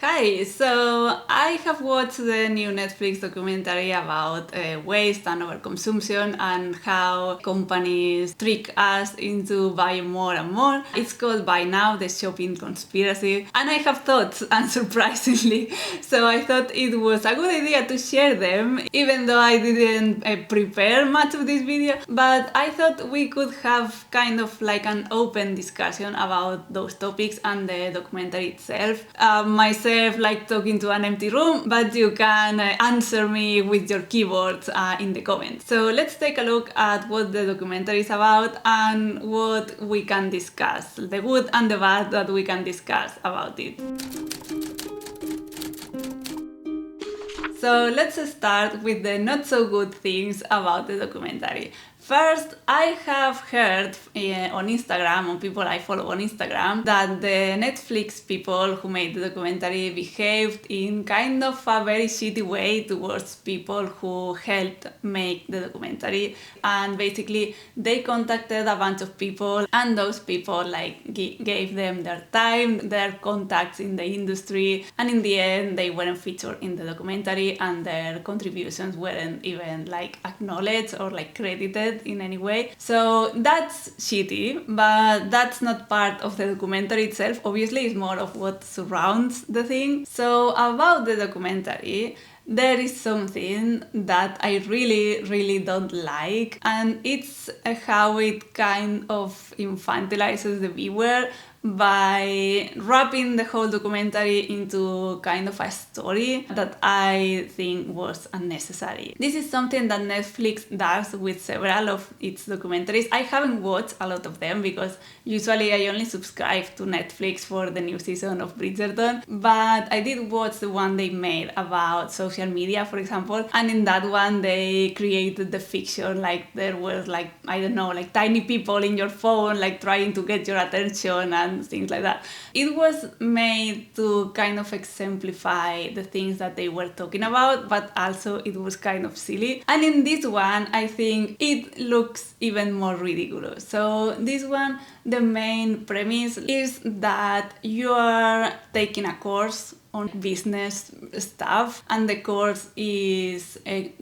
Hi, so I have watched the new Netflix documentary about waste and overconsumption and how companies trick us into buying more and more. It's called by now the shopping conspiracy, and I have thoughts, unsurprisingly, so I thought it was a good idea to share them, even though I didn't prepare much of this video, but I thought we could have kind of like an open discussion about those topics and the documentary itself. Myself like talking to an empty room, but you can answer me with your keyboard in the comments. So let's take a look at what the documentary is about and what we can discuss, the good and the bad that we can discuss about it. So let's start with the not so good things about the documentary. First, I have heard on Instagram, on people I follow on Instagram, that the Netflix people who made the documentary behaved in kind of a very shitty way towards people who helped make the documentary. And basically, they contacted a bunch of people, and those people like gave them their time, their contacts in the industry, and in the end, they weren't featured in the documentary, and their contributions weren't even like acknowledged or like credited in any way. So that's shitty, but that's not part of the documentary itself. Obviously, it's more of what surrounds the thing. So about the documentary, there is something that I really don't like, and it's how it kind of infantilizes the viewer by wrapping the whole documentary into kind of a story that I think was unnecessary. This is something that Netflix does with several of its documentaries. I haven't watched a lot of them because usually I only subscribe to Netflix for the new season of Bridgerton, but I did watch the one they made about social media, for example, and in that one they created the fiction like there was like, I don't know, like tiny people in your phone like trying to get your attention and things like that. It was made to kind of exemplify the things that they were talking about, but also it was kind of silly. And in this one, I think it looks even more ridiculous. So this one, the main premise is that you are taking a course on business stuff, and the course is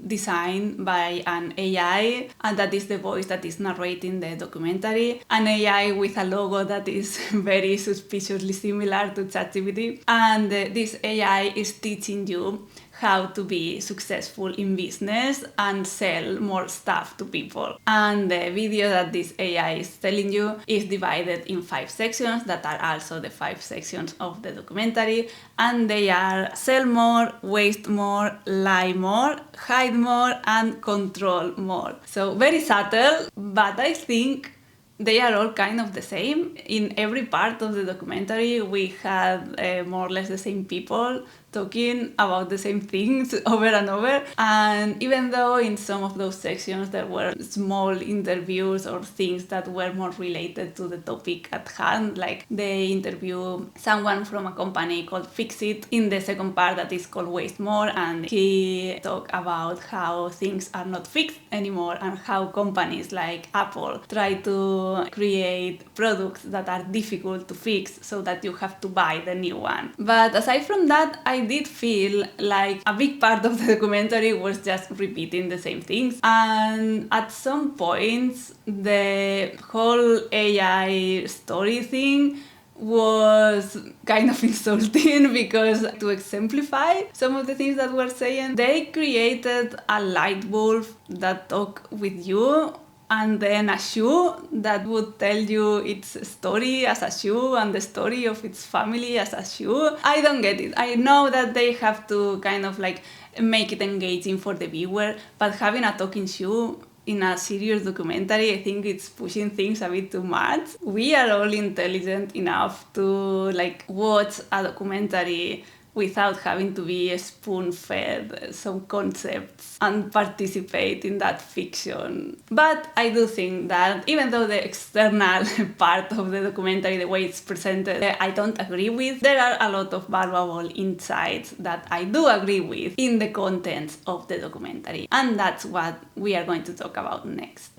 designed by an AI, and that is the voice that is narrating the documentary, an AI with a logo that is very suspiciously similar to ChatGPT, and this AI is teaching you how to be successful in business and sell more stuff to people. And the video that this AI is telling you is divided in 5 sections that are also the 5 sections of the documentary, and they are sell more, waste more, lie more, hide more, and control more. So very subtle, but I think they are all kind of the same. In every part of the documentary, we had more or less the same people talking about the same things over and over. And even though in some of those sections there were small interviews or things that were more related to the topic at hand, like they interview someone from a company called Fix It in the second part that is called Waste More, and he talked about how things are not fixed anymore and how companies like Apple try to create products that are difficult to fix so that you have to buy the new one. But aside from that, I did feel like a big part of the documentary was just repeating the same things, and at some points the whole AI story thing was kind of insulting because to exemplify some of the things that we're saying, they created a light bulb that talk with you and then a shoe that would tell you its story as a shoe and the story of its family as a shoe. I don't get it. I know that they have to kind of like make it engaging for the viewer, but having a talking shoe in a serious documentary, I think it's pushing things a bit too much. We are all intelligent enough to like watch a documentary without having to be spoon-fed some concepts and participate in that fiction. But I do think that even though the external part of the documentary, the way it's presented, I don't agree with, there are a lot of valuable insights that I do agree with in the contents of the documentary. And that's what we are going to talk about next.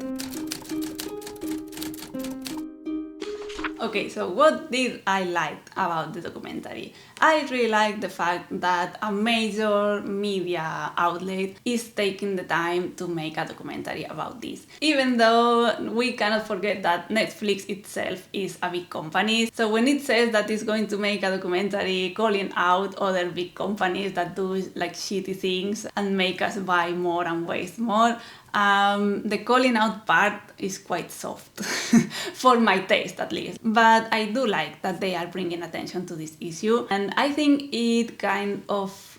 Okay, so what did I like about the documentary? I really like the fact that a major media outlet is taking the time to make a documentary about this. Even though we cannot forget that Netflix itself is a big company, so when it says that it's going to make a documentary calling out other big companies that do like shitty things and make us buy more and waste more, the calling out part is quite soft for my taste at least, but I do like that they are bringing attention to this issue, and I think it kind of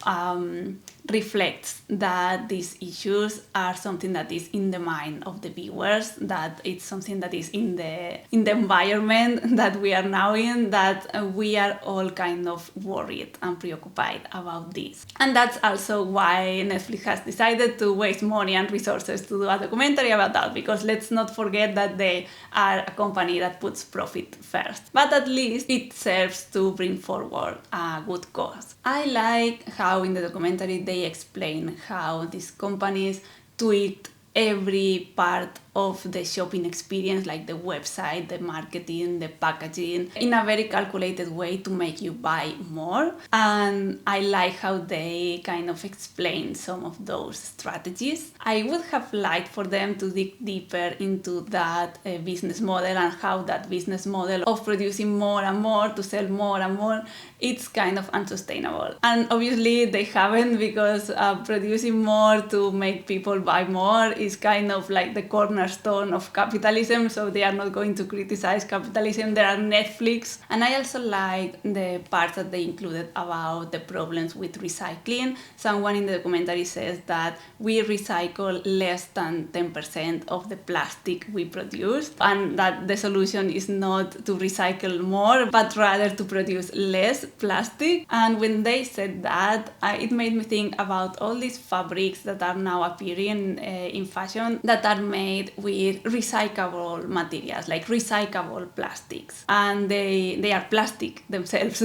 reflects that these issues are something that is in the mind of the viewers, that it's something that is in the environment that we are now in, that we are all kind of worried and preoccupied about this. And that's also why Netflix has decided to waste money and resources to do a documentary about that, because let's not forget that they are a company that puts profit first. But at least it serves to bring forward a good cause. I like how in the documentary they explain how these companies tweak every part of the shopping experience, like the website, the marketing, the packaging, in a very calculated way to make you buy more. And I like how they kind of explain some of those strategies. I would have liked for them to dig deeper into that business model, and how that business model of producing more and more to sell more and more, it's kind of unsustainable. And obviously they haven't, because producing more to make people buy more is kind of like the cornerstone of capitalism, so they are not going to criticize capitalism. They are Netflix. And I also like the part that they included about the problems with recycling. Someone in the documentary says that we recycle less than 10% of the plastic we produce, and that the solution is not to recycle more, but rather to produce less plastic. And when they said that, it made me think about all these fabrics that are now appearing in fashion that are made with recyclable materials, like recyclable plastics. And they are plastic themselves.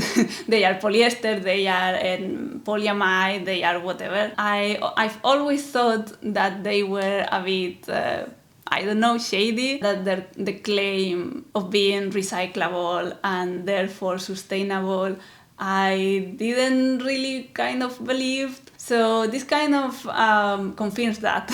They are polyester, they are polyamide, they are whatever. I've always thought that they were a bit shady, that the claim of being recyclable and therefore sustainable, I didn't really kind of believe. So this kind of confirms that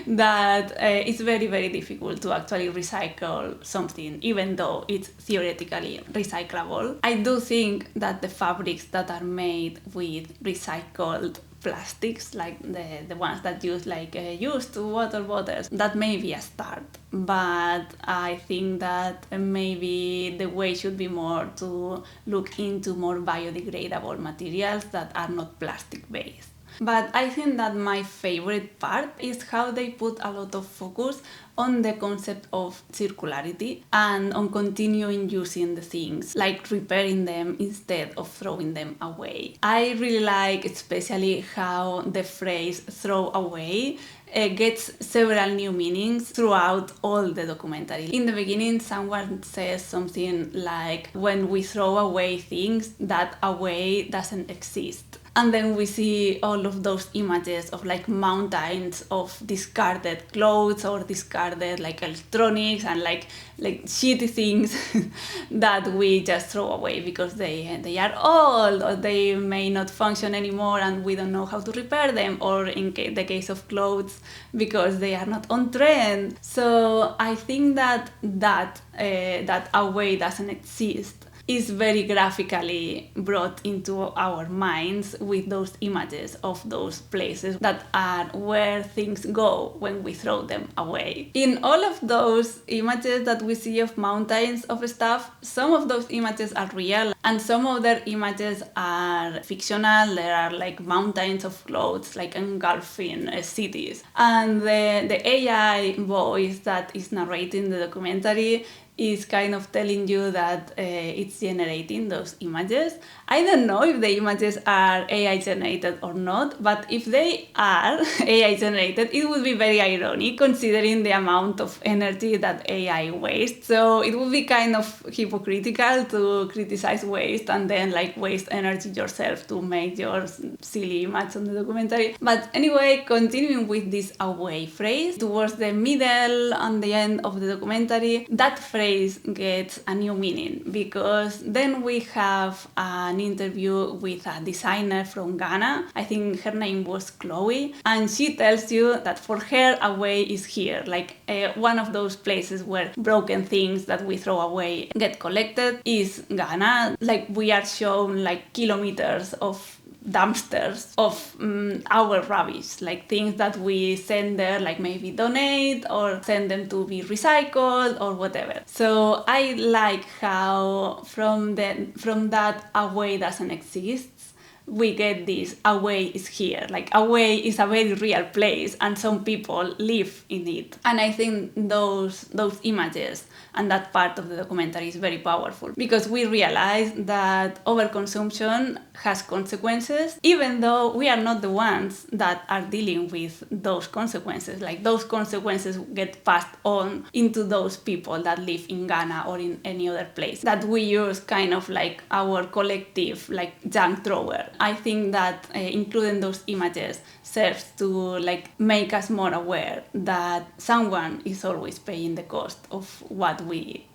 that it's very, very difficult to actually recycle something, even though it's theoretically recyclable. I do think that the fabrics that are made with recycled plastics, like the ones that use used water bottles, that may be a start, but I think that maybe the way should be more to look into more biodegradable materials that are not plastic based. But I think that my favorite part is how they put a lot of focus on the concept of circularity and on continuing using the things, like repairing them instead of throwing them away. I really like especially how the phrase throw away gets several new meanings throughout all the documentary. In the beginning, someone says something like, when we throw away things, that away doesn't exist. And then we see all of those images of like mountains of discarded clothes or discarded like electronics and like shitty things that we just throw away because they are old, or they may not function anymore and we don't know how to repair them, or in the case of clothes, because they are not on trend. So I think that away doesn't exist is very graphically brought into our minds with those images of those places that are where things go when we throw them away. In all of those images that we see of mountains of stuff, some of those images are real and some other images are fictional. There are like mountains of clothes like engulfing cities, and the AI voice that is narrating the documentary is kind of telling you that it's generating those images. I don't know if the images are AI generated or not, but if they are AI generated, it would be very ironic considering the amount of energy that AI wastes. So it would be kind of hypocritical to criticize waste and then like waste energy yourself to make your silly image on the documentary. But anyway, continuing with this away phrase, towards the middle and the end of the documentary, that phrase phrase gets a new meaning, because then we have an interview with a designer from Ghana. I think her name was Chloe, and she tells you that for her, away is here, like one of those places where broken things that we throw away get collected is Ghana. Like, we are shown like kilometers of dumpsters of our rubbish, like things that we send there, like maybe donate or send them to be recycled or whatever. So I like how from that away doesn't exist, we get this away is here. Like, away is a very real place and some people live in it. And I think those images and that part of the documentary is very powerful, because we realize that overconsumption has consequences, even though we are not the ones that are dealing with those consequences. Like, those consequences get passed on into those people that live in Ghana or in any other place that we use kind of like our collective like junk thrower. I think that including those images serves to like make us more aware that someone is always paying the cost of what we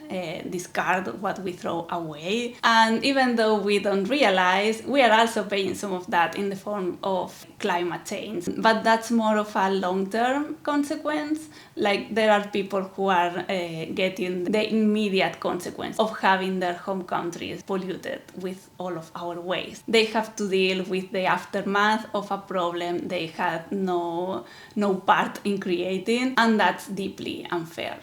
discard, what we throw away. And even though we don't realize, we are also paying some of that in the form of climate change. But that's more of a long-term consequence. Like, there are people who are getting the immediate consequence of having their home countries polluted with all of our waste. They have to deal with the aftermath of a problem they had no part in creating, and that's deeply unfair.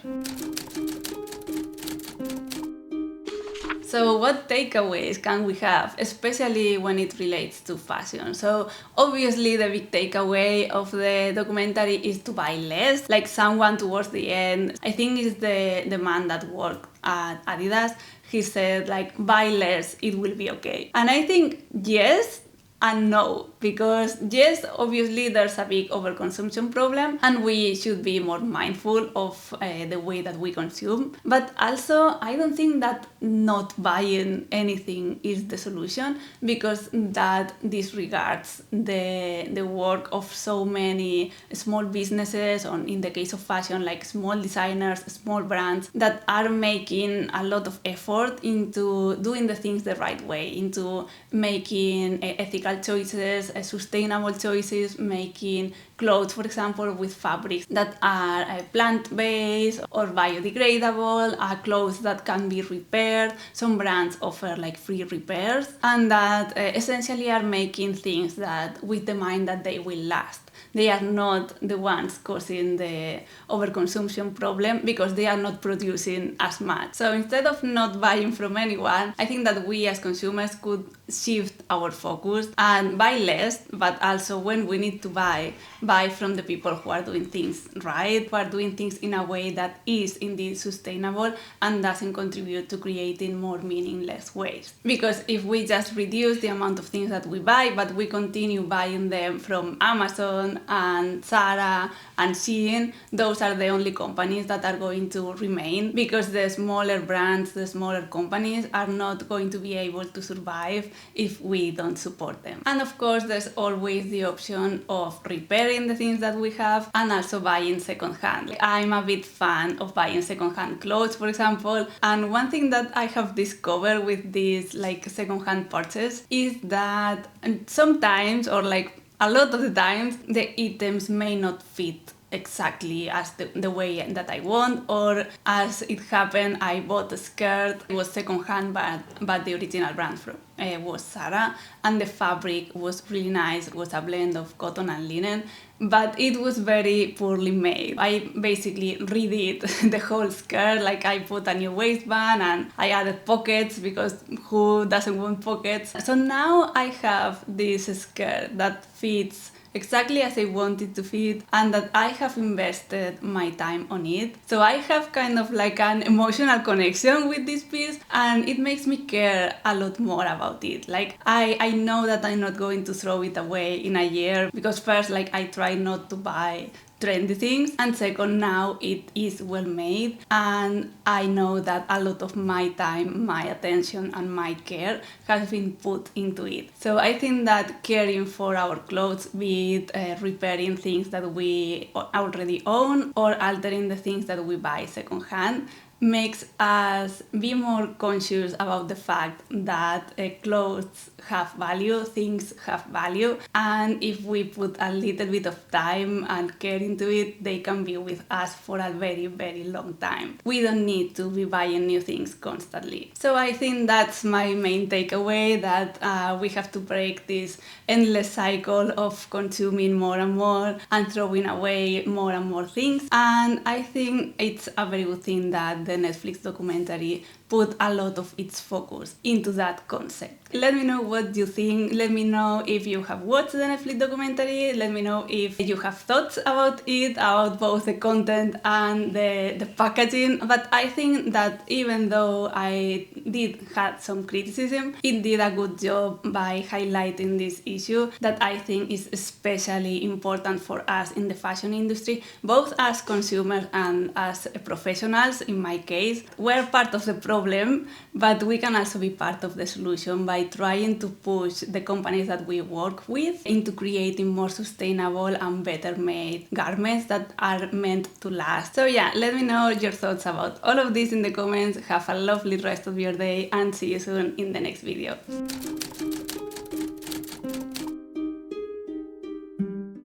So what takeaways can we have, especially when it relates to fashion? So obviously the big takeaway of the documentary is to buy less. Like, someone towards the end, I think it's the man that worked at Adidas, he said like, buy less, it will be okay. And I think yes and no, because yes, obviously there's a big overconsumption problem and we should be more mindful of the way that we consume. But also, I don't think that not buying anything is the solution, because that disregards the work of so many small businesses, or in the case of fashion, like small designers, small brands that are making a lot of effort into doing the things the right way, into making ethical choices, sustainable choices, making clothes, for example, with fabrics that are plant-based or biodegradable, clothes that can be repaired. Some brands offer like free repairs, and that essentially are making things that with the mind that they will last. They are not the ones causing the overconsumption problem because they are not producing as much. So instead of not buying from anyone, I think that we as consumers could shift our focus and buy less, but also when we need to buy from the people who are doing things right, who are doing things in a way that is indeed sustainable and doesn't contribute to creating more meaningless waste. Because if we just reduce the amount of things that we buy, but we continue buying them from Amazon and Zara and Shein, those are the only companies that are going to remain, because the smaller brands, the smaller companies are not going to be able to survive if we don't support them. And of course, there's always the option of repairing the things that we have and also buying secondhand. I'm a big fan of buying secondhand clothes, for example, and one thing that I have discovered with this like secondhand purchase is that sometimes, or like a lot of the times, the items may not fit exactly as the way that I want, or as it happened, I bought a skirt, it was secondhand, but the original brand was Zara, and the fabric was really nice, it was a blend of cotton and linen, but it was very poorly made. I basically redid the whole skirt, like I put a new waistband and I added pockets, because who doesn't want pockets? So now I have this skirt that fits exactly as I want it to fit, and that I have invested my time on it. So I have kind of like an emotional connection with this piece, and it makes me care a lot more about it. Like I know that I'm not going to throw it away in a year, because first, like, I try not to buy trendy things, and second, now it is well made, and I know that a lot of my time, my attention and my care has been put into it. So I think that caring for our clothes, be it repairing things that we already own or altering the things that we buy secondhand, makes us be more conscious about the fact that clothes have value, things have value, and if we put a little bit of time and care into it, they can be with us for a very, very long time. We don't need to be buying new things constantly. So I think that's my main takeaway, that we have to break this endless cycle of consuming more and more and throwing away more and more things. And I think it's a very good thing that the Netflix documentary put a lot of its focus into that concept. Let me know what you think. Let me know if you have watched the Netflix documentary. Let me know if you have thoughts about it, about both the content and the packaging. But I think that even though I did have some criticism, it did a good job by highlighting this issue that I think is especially important for us in the fashion industry, both as consumers and as professionals. In my case, we're part of the problem, but we can also be part of the solution by trying to push the companies that we work with into creating more sustainable and better made garments that are meant to last. So yeah, let me know your thoughts about all of this in the comments. Have a lovely rest of your day and see you soon in the next video.